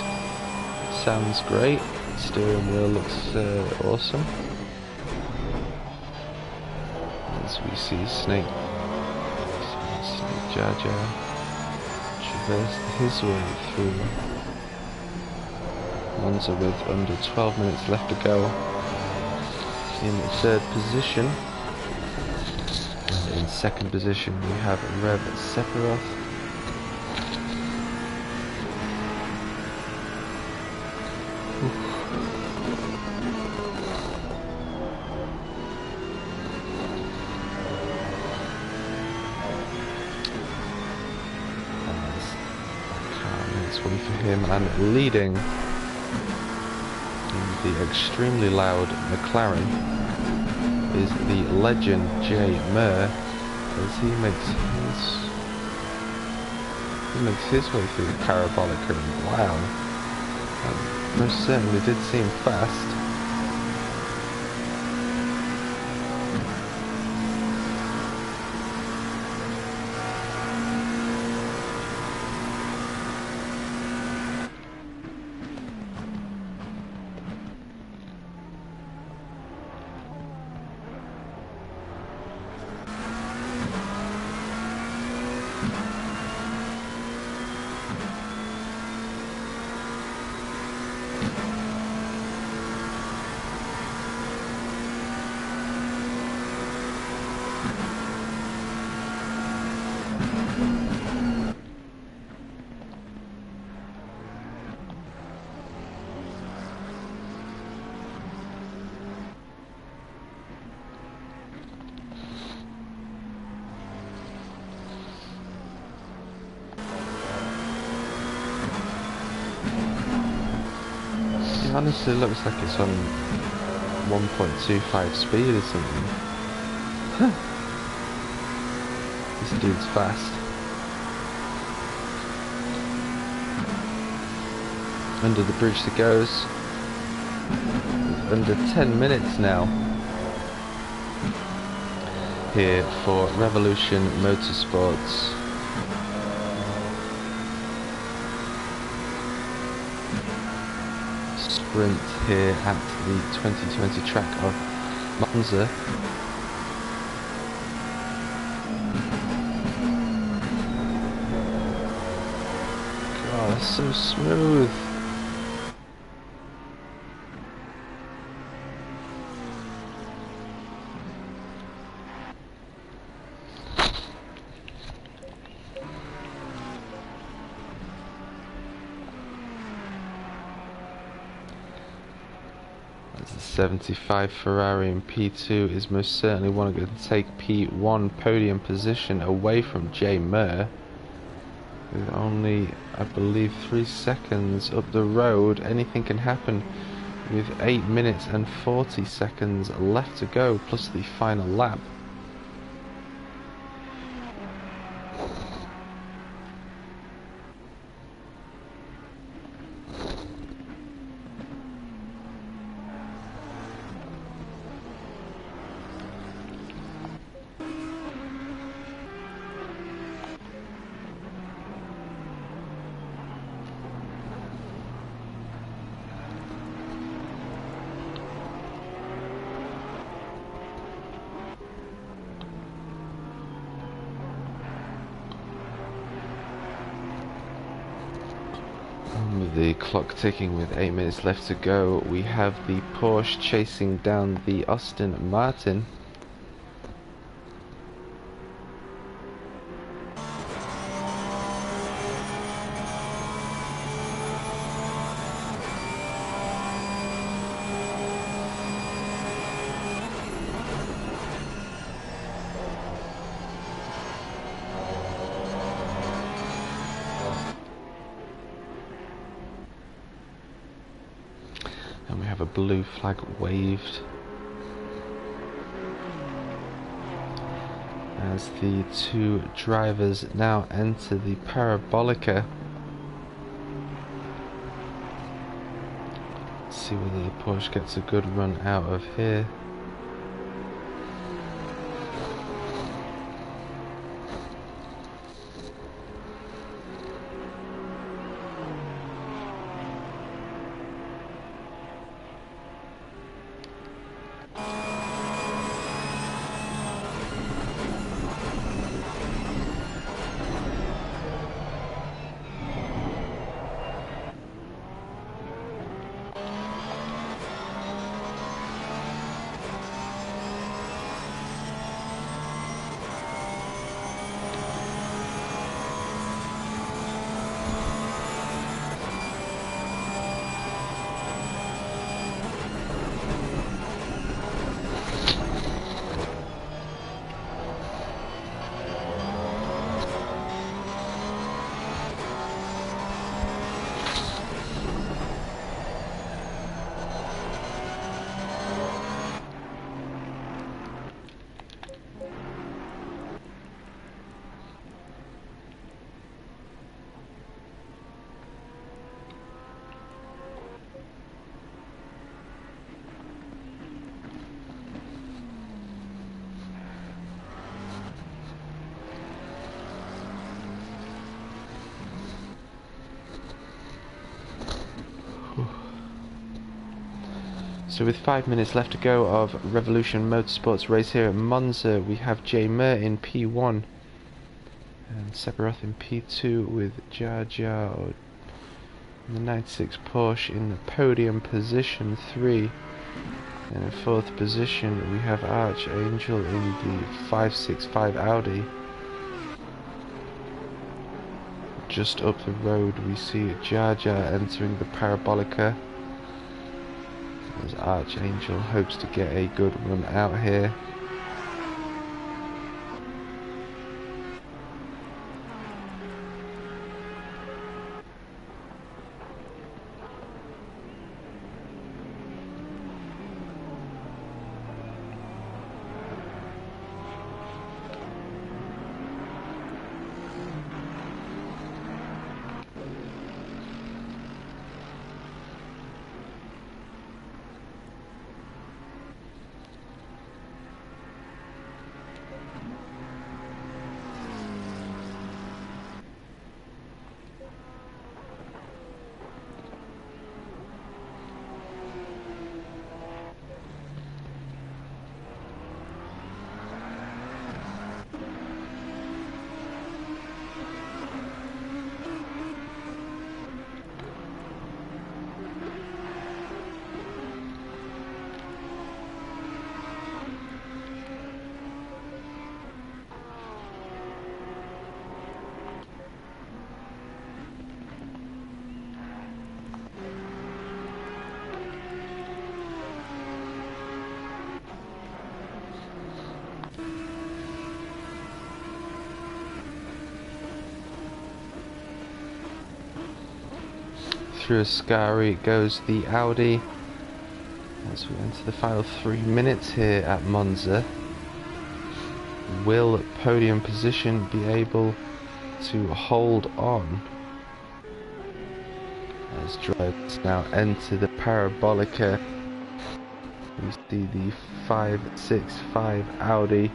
Sounds great. Steering wheel looks awesome. As we see Snake Jar Jar traversed his way through Monza with under 12 minutes left to go. In third position, and in second position we have REV Sephiroth. Wait for him, and leading in the extremely loud McLaren is the legend Jay Moore, as he makes his way through the parabolic. And wow, that most certainly did seem fast. It honestly looks like it's on 1.25 speed or something. Huh. This dude's fast. Under the bridge he goes. Under 10 minutes now. Here for Revolution Motorsports. Sprint here at the 2020 track of Monza. God, that's so smooth. The 75 Ferrari in P2 is most certainly one going to take P1 podium position away from Jay Moore. With only, I believe, 3 seconds up the road, anything can happen with 8 minutes and 40 seconds left to go, plus the final lap. With the clock ticking with 8 minutes left to go, we have the Porsche chasing down the Aston Martin. And we have a blue flag waved as the two drivers now enter the Parabolica. Let's see whether the Porsche gets a good run out of here. So with 5 minutes left to go of Revolution Motorsport's race here at Monza, we have Jay Mer in P1 and Sephiroth in P2 with Jar Jar in the 96 Porsche in the podium position 3. And in 4th position we have Archangel in the 565 Audi. Just up the road we see Jar Jar entering the Parabolica, as Archangel hopes to get a good run out here. Through Ascari goes the Audi as we enter the final 3 minutes here at Monza. Will podium position be able to hold on as drivers now enter the Parabolica? We see the 565 Audi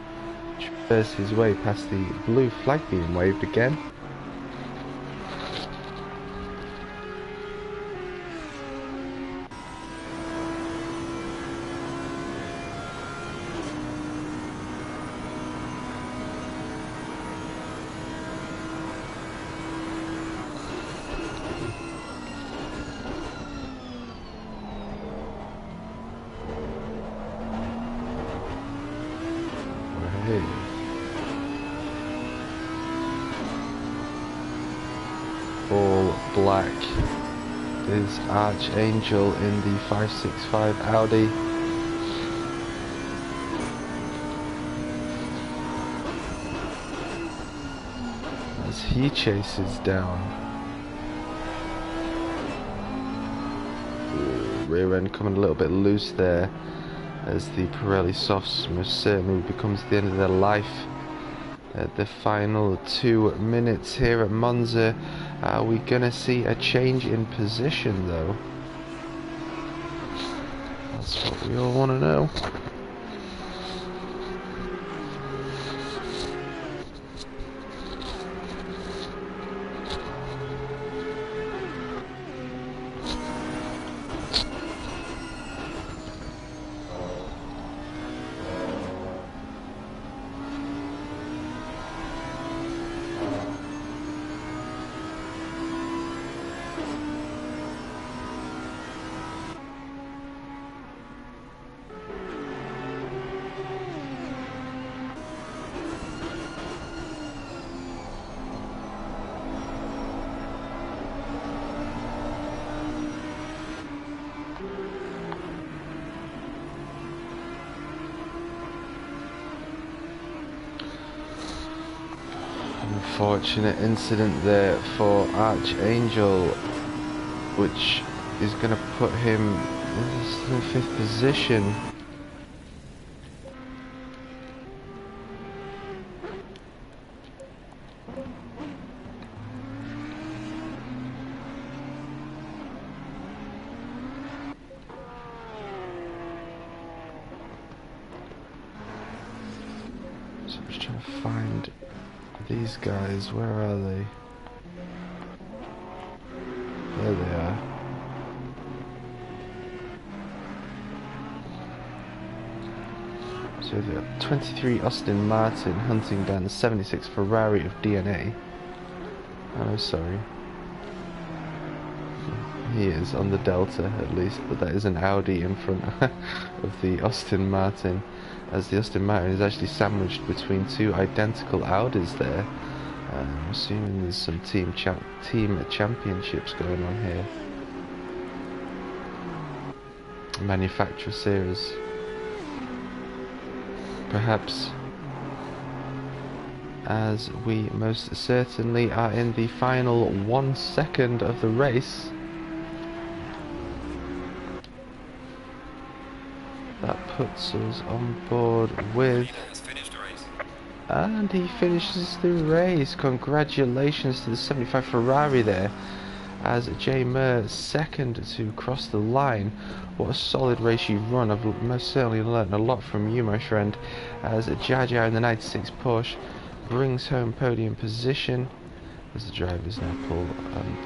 traverse his way past the blue flag being waved again. All black is Archangel in the 565 Audi. As he chases down. Rear end coming a little bit loose there, as the Pirelli Softs most certainly becomes the end of their life. At the final 2 minutes here at Monza, are we gonna see a change in position though? That's what we all want to know. Unfortunate incident there for Archangel, which is going to put him in the 5th position. So I'm just trying to find these guys. Where are they? There they are. So the 23 Aston Martin hunting down the 76 Ferrari of DNA. Oh, no, sorry. He is on the Delta at least, but that is an Audi in front of the Aston Martin, as the Aston Martin is actually sandwiched between two identical Audis there. I'm assuming there's some team championships going on here. Manufacturer series. Perhaps, as we most certainly are in the final 1 second of the race. That puts us on board with... And he finishes the race. Congratulations to the 75 Ferrari there, as J. Murr second to cross the line. What a solid race you've run. I've most certainly learned a lot from you, my friend, as Jar Jar in the 96 Porsche brings home podium position, as the drivers now pull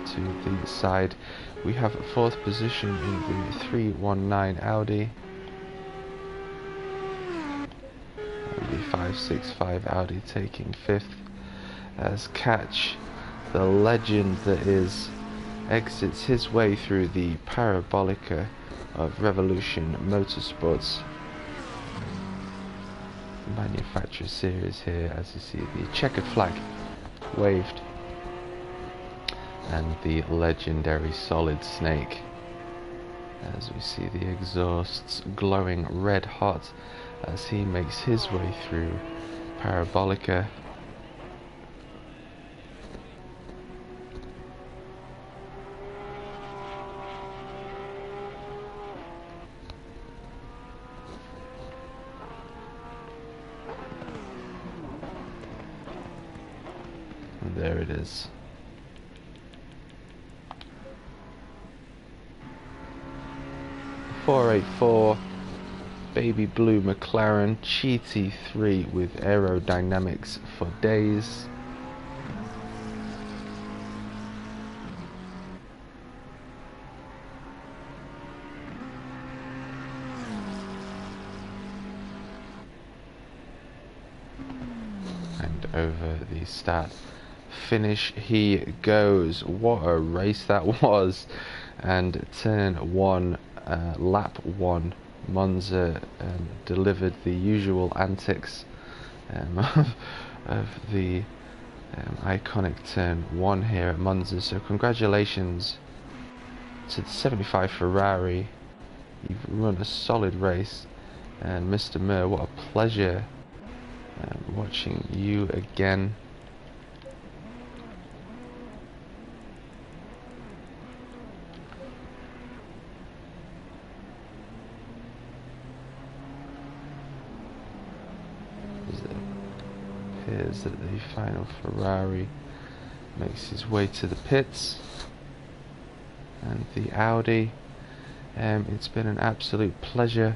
to the side. We have 4th position in the 319 Audi, and the 565 Audi taking 5th, as Catch, the legend that is, exits his way through the parabolica of Revolution Motorsports manufacturer series here, as you see the checkered flag waved and the legendary Solid Snake, as we see the exhausts glowing red hot as he makes his way through parabolica. There it is. .484 baby blue McLaren GT3 with aerodynamics for days. And over the start finish he goes. What a race that was. And turn 1, lap 1, Monza delivered the usual antics of the iconic turn 1 here at Monza. So congratulations to the 75 Ferrari. You've run a solid race, and Mr. Murr, what a pleasure watching you again. Appears that the final Ferrari makes his way to the pits, and the Audi. It's been an absolute pleasure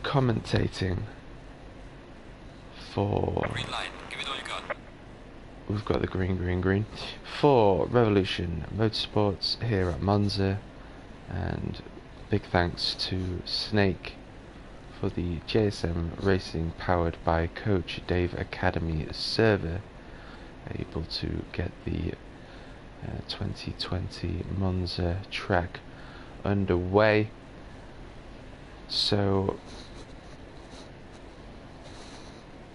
commentating for... Green light. Give it all you got. We've got the green for Revolution Motorsports here at Monza, and big thanks to Snake for the JSM Racing powered by Coach Dave Academy server, able to get the 2020 Monza track underway. So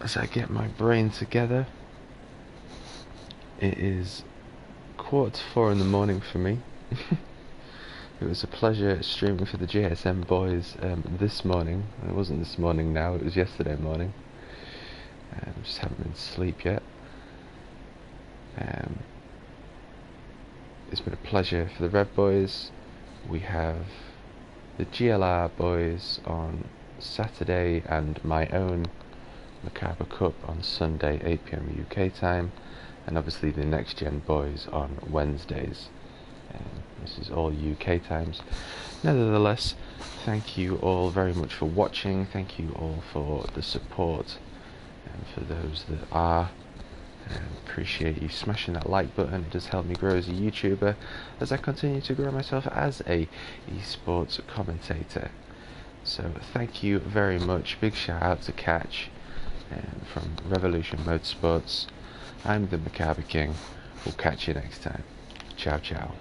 as I get my brain together, it is 4:15 in the morning for me. It was a pleasure streaming for the JSM boys this morning. It wasn't this morning now, it was yesterday morning. Just haven't been asleep yet. It's been a pleasure for the REV boys. We have the GLR boys on Saturday and my own Macabre Cup on Sunday 8 PM UK time, and obviously the Next Gen boys on Wednesdays. This is all UK times. Nevertheless, thank you all very much for watching. Thank you all for the support, and for those that are, appreciate you smashing that like button. It does help me grow as a YouTuber, as I continue to grow myself as a esports commentator. So thank you very much. Big shout out to Catch and from Revolution Motorsports. I'm the Macabre King. We'll catch you next time. Ciao ciao.